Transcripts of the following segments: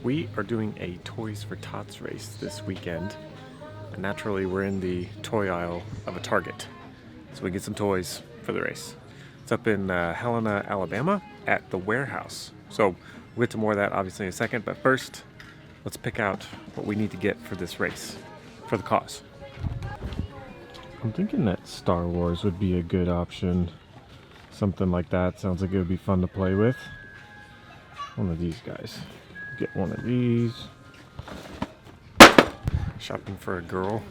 We are doing a Toys for Tots race this weekend. And naturally, we're in the toy aisle of a Target. So we get some toys for the race. It's up in Helena, Alabama at the warehouse. So we'll get to more of that obviously in a second. But first, let's pick out what we need to get for this race, for the cause. I'm thinking that Star Wars would be a good option. Something like that sounds like it would be fun to play with. One of these guys. Get one of these. Shopping for a girl.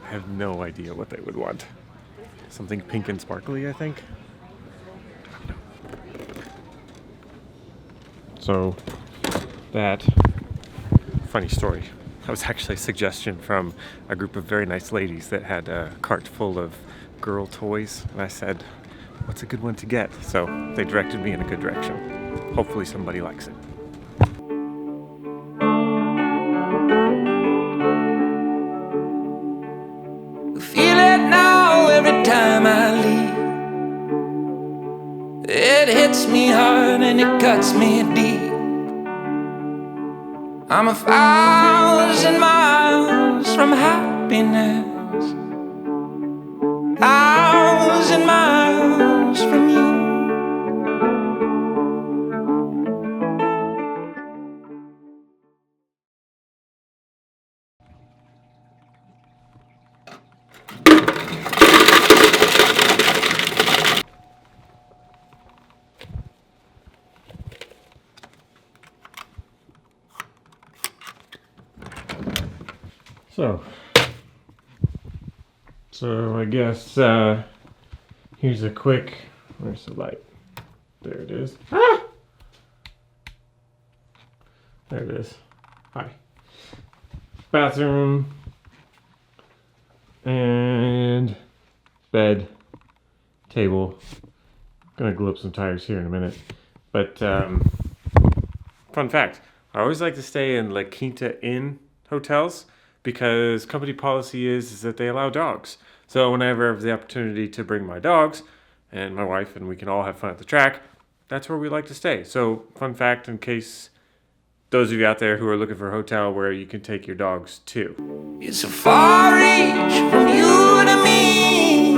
I have no idea what they would want. Something pink and sparkly, I think. So that, funny story. That was actually a suggestion from a group of very nice ladies that had a cart full of girl toys. And I said, what's a good one to get? So they directed me in a good direction. Hopefully somebody likes it. Feel it now every time I leave. It hits me hard and it cuts me deep. I'm 1,000 miles from happiness, 1,000 miles from you. So I guess here's a quick, where's the light? There it is. Ah! There it is. Hi. Bathroom and bed, table. Gonna glue up some tires here in a minute. But fun fact, I always like to stay in La Quinta Inn hotels because company policy is that they allow dogs. So whenever I have the opportunity to bring my dogs and my wife and we can all have fun at the track, that's where we like to stay. So fun fact in case those of you out there who are looking for a hotel where you can take your dogs too. It's a far reach from you to me.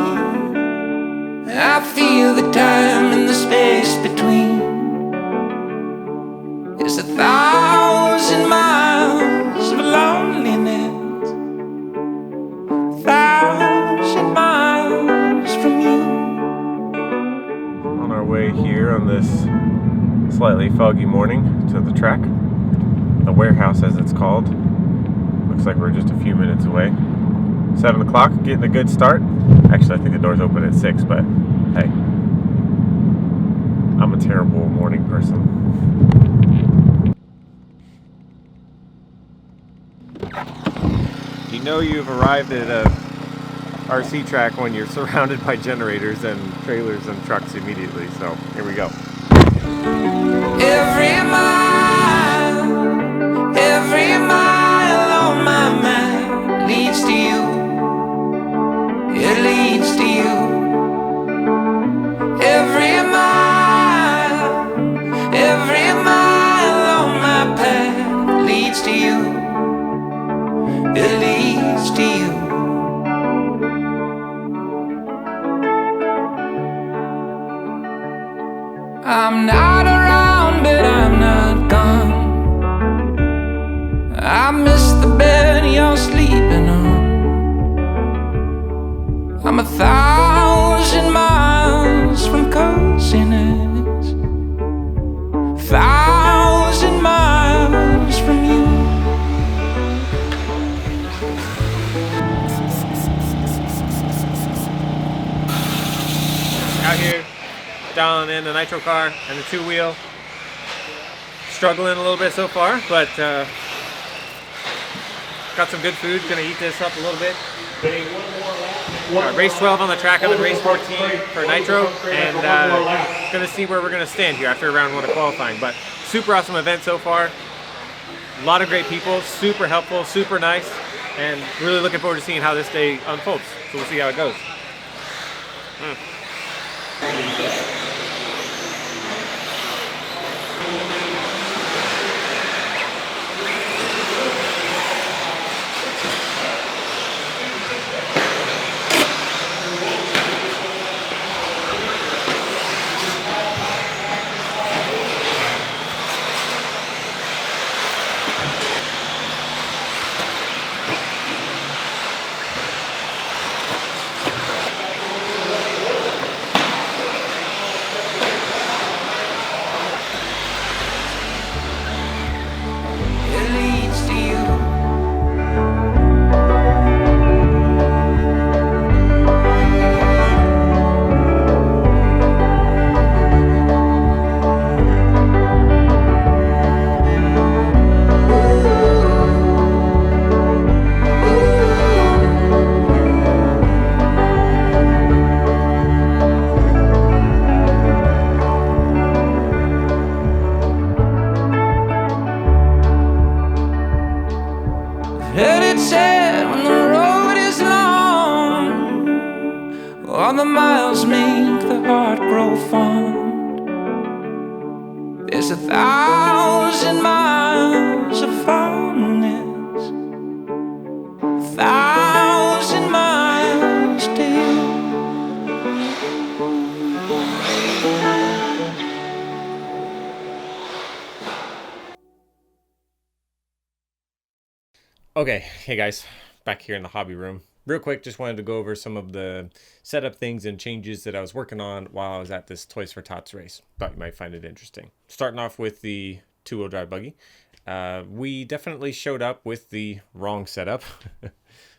I feel the time and the space between. It's 1,000 miles of loneliness, 1,000 miles from you. On our way here on this slightly foggy morning to the track, the warehouse as it's called. Looks like we're just a few minutes away. 7 o'clock, getting a good start. Actually, I think the doors open at 6, but hey, I'm a terrible morning person. You know you've arrived at a RC track when you're surrounded by generators and trailers and trucks immediately, so here we go. Every mile on my map leads to you. It leads to you. Every mile on my path leads to you. It leads to you. I'm not around, but I'm not gone. I miss the bed you're sleeping on. I'm 1,000 miles from coziness, 1,000 miles from you. Out here, dialing in the nitro car and the two-wheel. Struggling a little bit so far, but got some good food. Gonna eat this up a little bit. Race 12 on the track, I'm in race 14 for nitro, and gonna see where we're gonna stand here after round 1 of qualifying. But super awesome event so far. A lot of great people, super helpful, super nice, and really looking forward to seeing how this day unfolds. So we'll see how it goes. fond. There's 1,000 miles of fondness, 1,000 miles still. Okay, hey guys, back here in the hobby room. Real quick, just wanted to go over some of the setup things and changes that I was working on while I was at this Toys for Tots race. Thought you might find it interesting. Starting off with the two-wheel drive buggy. We definitely showed up with the wrong setup.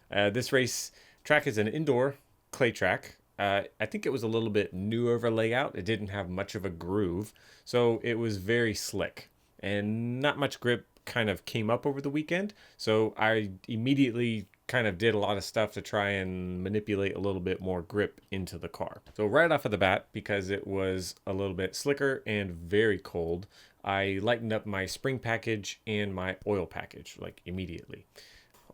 This race track is an indoor clay track. I think it was a little bit new of a layout. It didn't have much of a groove, so it was very slick and not much grip kind of came up over the weekend. So I immediately kind of did a lot of stuff to try and manipulate a little bit more grip into the car. So right off of the bat, because it was a little bit slicker and very cold, I lightened up my spring package and my oil package like immediately.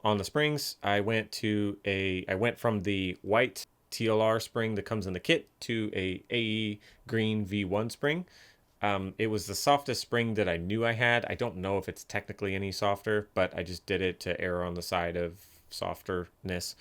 On the springs, I went from the white TLR spring that comes in the kit to a AE green V1 spring. It was the softest spring that I knew I had. I don't know if it's technically any softer, but I just did it to err on the side of softerness.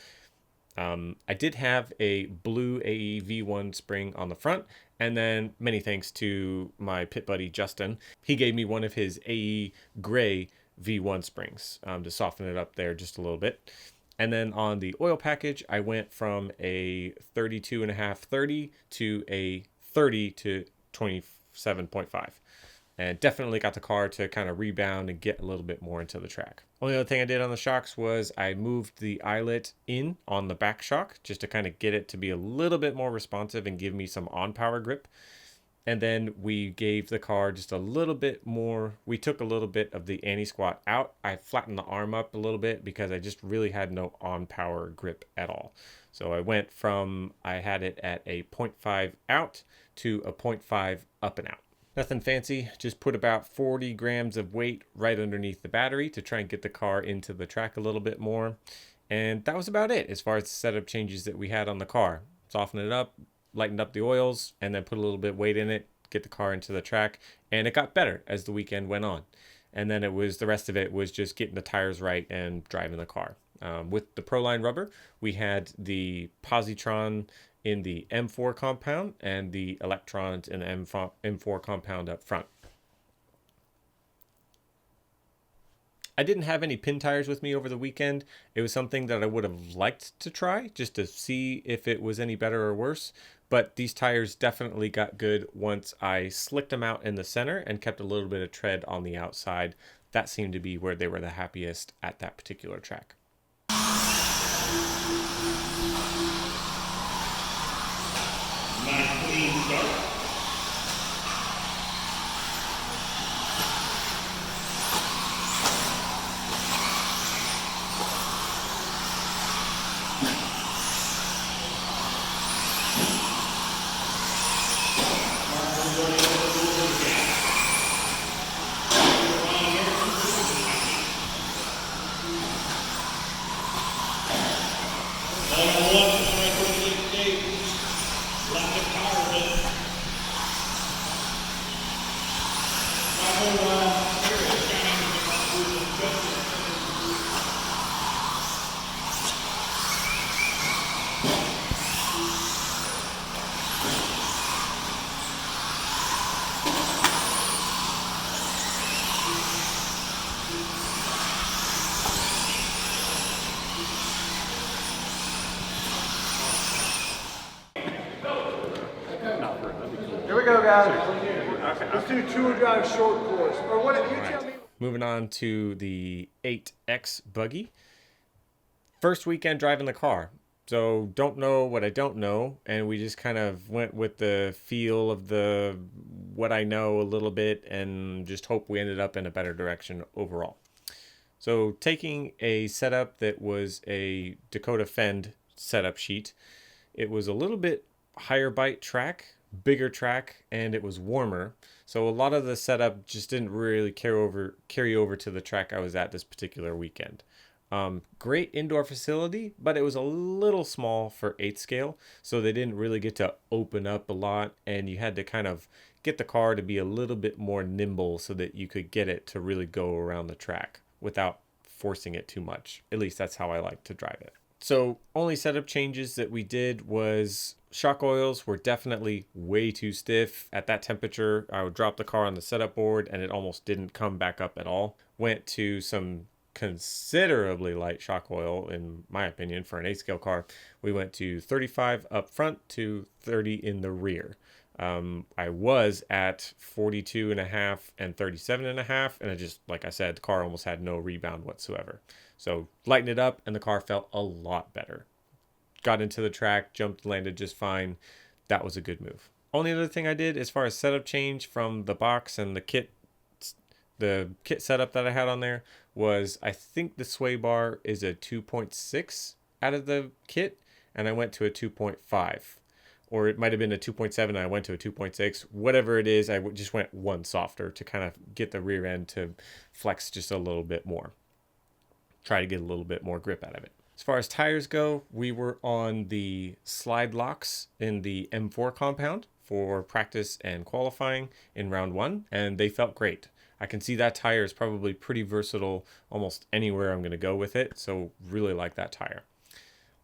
I did have a blue AE V1 spring on the front, and then many thanks to my pit buddy Justin, he gave me one of his AE gray V1 springs to soften it up there just a little bit. And then on the oil package, I went from a 32.5/30 to a 30 to 27.5, and definitely got the car to kind of rebound and get a little bit more into the track. Only other thing I did on the shocks was I moved the eyelet in on the back shock just to kind of get it to be a little bit more responsive and give me some on power grip. And then we gave the car just a little bit more. We took a little bit of the anti-squat out. I flattened the arm up a little bit because I just really had no on power grip at all. So I went from, I had it at a 0.5 out to a 0.5 up and out. Nothing fancy, just put about 40 grams of weight right underneath the battery to try and get the car into the track a little bit more. And that was about it as far as the setup changes that we had on the car. Soften it up, lightened up the oils, and then put a little bit of weight in it, get the car into the track, and it got better as the weekend went on. And then the rest of it was just getting the tires right and driving the car. With the Proline rubber, we had the positron in the M4 compound and the electrons in the M4 compound up front. I didn't have any pin tires with me over the weekend. It was something that I would have liked to try just to see if it was any better or worse. But these tires definitely got good once I slicked them out in the center and kept a little bit of tread on the outside. That seemed to be where they were the happiest at that particular track. Nice clean start. Here we go, guys. Let's do two-wheel drive short course. Or what? You tell me. Moving on to the 8X Buggy. First weekend driving the car. So don't know what I don't know. And we just kind of went with the feel of what I know a little bit and just hope we ended up in a better direction overall. So taking a setup that was a Dakota Fend setup sheet, it was a little bit higher bite track, bigger track, and it was warmer. So a lot of the setup just didn't really carry over to the track I was at this particular weekend. Great indoor facility, but it was a little small for 8th scale, so they didn't really get to open up a lot, and you had to kind of get the car to be a little bit more nimble so that you could get it to really go around the track without forcing it too much. At least that's how I like to drive it. So only setup changes that we did was shock oils were definitely way too stiff. At that temperature, I would drop the car on the setup board and it almost didn't come back up at all. Went to some considerably light shock oil, in my opinion, for an 8 scale car. We went to 35 up front to 30 in the rear. I was at 42 and a half and 37 and a half, and it just, like I said, the car almost had no rebound whatsoever. So lightened it up and the car felt a lot better. Got into the track, jumped, landed just fine. That was a good move. Only other thing I did as far as setup change from the box and the kit setup that I had on there was, I think the sway bar is a 2.6 out of the kit, and I went to a 2.5. Or it might have been a 2.7 and I went to a 2.6. Whatever it is, I just went one softer to kind of get the rear end to flex just a little bit more. Try to get a little bit more grip out of it. As far as tires go, we were on the slide locks in the M4 compound for practice and qualifying in round 1, and they felt great. I can see that tire is probably pretty versatile almost anywhere I'm going to go with it, so really like that tire.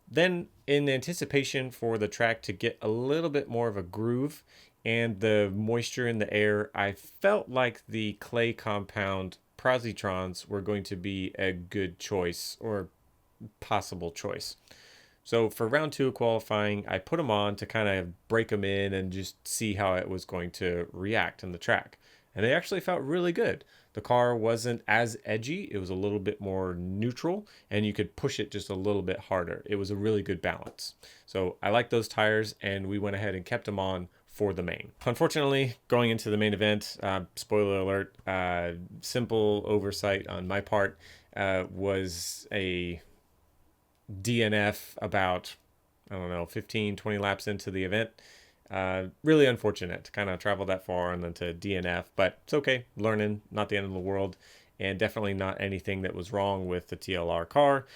Then, in anticipation for the track to get a little bit more of a groove and the moisture in the air, I felt like the clay compound Positrons were going to be a good choice, or possible choice. So for round 2 of qualifying, I put them on to kind of break them in and just see how it was going to react in the track. And they actually felt really good. The car wasn't as edgy. It was a little bit more neutral, and you could push it just a little bit harder. It was a really good balance. So I like those tires, and we went ahead and kept them on for the main. Unfortunately, going into the main event, spoiler alert, simple oversight on my part, was a DNF about, 15, 20 laps into the event. Really unfortunate to kind of travel that far and then to DNF, but it's okay. Learning, not the end of the world, and definitely not anything that was wrong with the TLR car.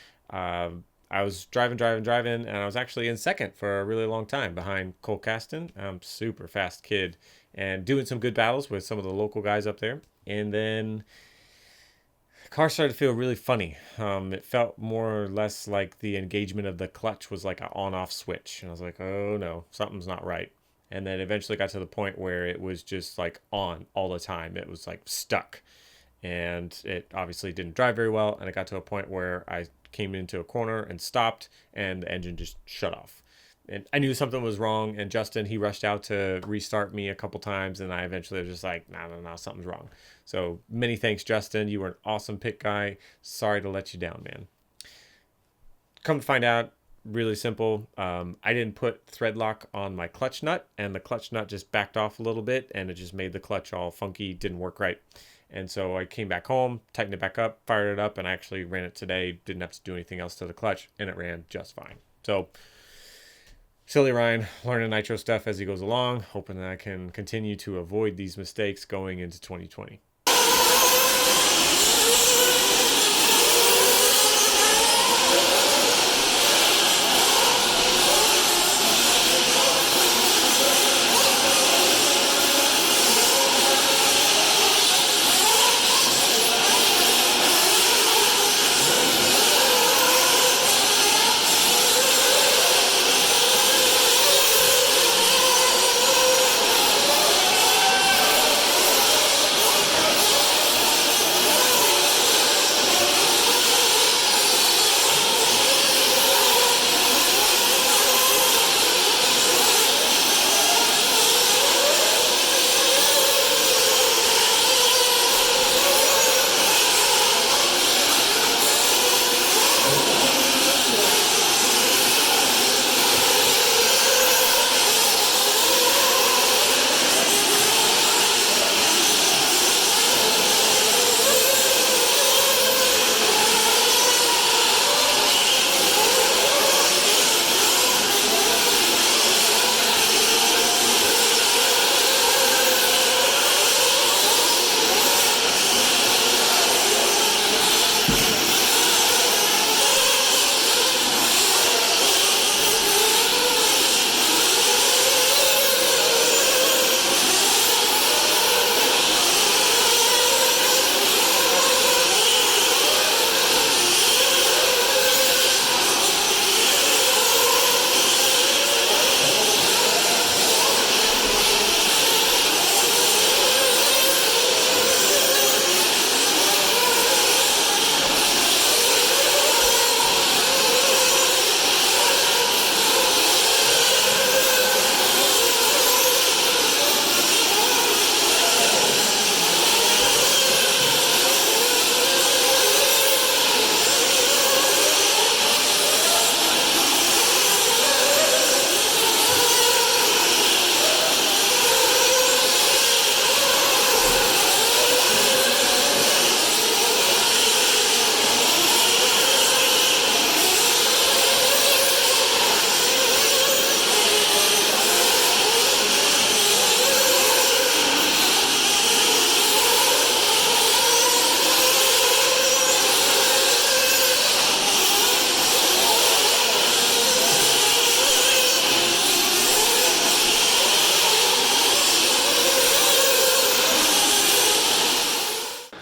I was driving, and I was actually in second for a really long time behind Cole Caston. Super fast kid, and doing some good battles with some of the local guys up there. And then the car started to feel really funny. It felt more or less like the engagement of the clutch was like an on-off switch. And I was like, oh no, something's not right. And then eventually got to the point where it was just like on all the time. It was like stuck. And it obviously didn't drive very well. And it got to a point where I came into a corner and stopped, and the engine just shut off. And I knew something was wrong. And Justin, he rushed out to restart me a couple times. And I eventually was just like, no, something's wrong. So many thanks, Justin. You were an awesome pit guy. Sorry to let you down, man. Come to find out, really simple. I didn't put thread lock on my clutch nut, and the clutch nut just backed off a little bit, and it just made the clutch all funky, didn't work right. And so I came back home, tightened it back up, fired it up, and I actually ran it today. Didn't have to do anything else to the clutch, and it ran just fine. So silly Ryan, learning nitro stuff as he goes along, hoping that I can continue to avoid these mistakes going into 2020.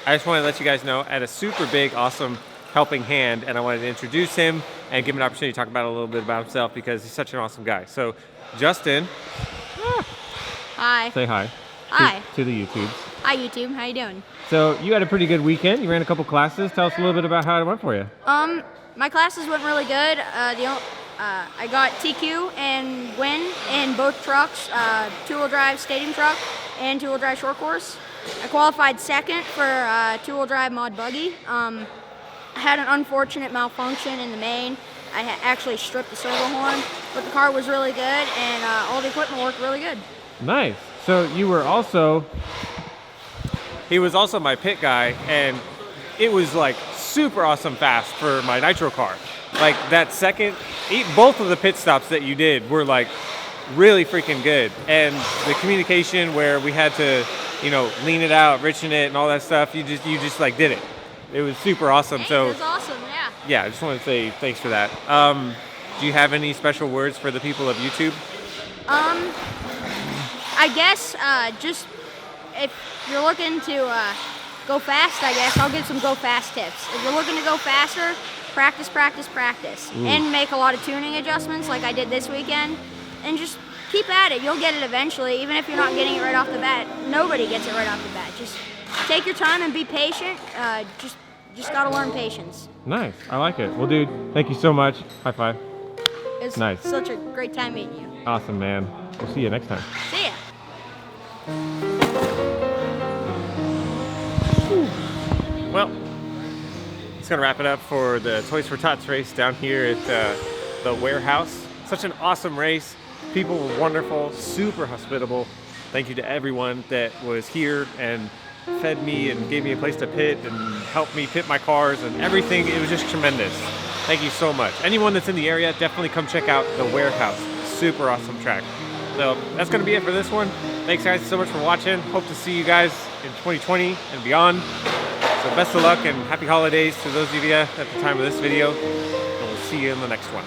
I just want to let you guys know I had a super big, awesome helping hand, and I wanted to introduce him and give him an opportunity to talk about a little bit about himself because he's such an awesome guy. So, Justin, Hi. say hi. Hi. To the YouTubes. Hi, YouTube. How you doing? So you had a pretty good weekend. You ran a couple classes. Tell us a little bit about how it went for you. My classes went really good. I got TQ and win in both trucks, two-wheel drive stadium truck and two-wheel drive short course. I qualified second for two-wheel drive mod buggy. I had an unfortunate malfunction in the main. I actually stripped the servo horn, but the car was really good and all the equipment worked really good. Nice. So you were also... He was also my pit guy, and it was like super awesome fast for my nitro car. Like that second, both of the pit stops that you did were like really freaking good. And the communication where we had to, you know, lean it out, richen it, and all that stuff, you just like did it. It was super awesome. Hey, So it was awesome, yeah. yeah, I just want to say thanks for that. Do you have any special words for the people of YouTube? I guess just if you're looking to go fast, I guess I'll give some go fast tips. If you're looking to go faster, practice, practice, practice, and make a lot of tuning adjustments like I did this weekend, and just keep at it. You'll get it eventually, even if you're not getting it right off the bat. Nobody gets it right off the bat. Just take your time and be patient. Just gotta learn patience. Nice. I like it. Well, dude, thank you so much. High five. It's Nice. such a great time meeting you. Awesome, man. We'll see you next time. See ya. Well, it's gonna wrap it up for the Toys for Tots race down here at the warehouse. Such an awesome race. People were wonderful, super hospitable. Thank you to everyone that was here and fed me and gave me a place to pit and helped me pit my cars and everything. It was just tremendous. Thank you so much. Anyone that's in the area, definitely come check out the warehouse. Super awesome track. So that's gonna be it for this one. Thanks guys so much for watching. Hope to see you guys in 2020 and beyond. So best of luck and happy holidays to those of you at the time of this video. And we'll see you in the next one.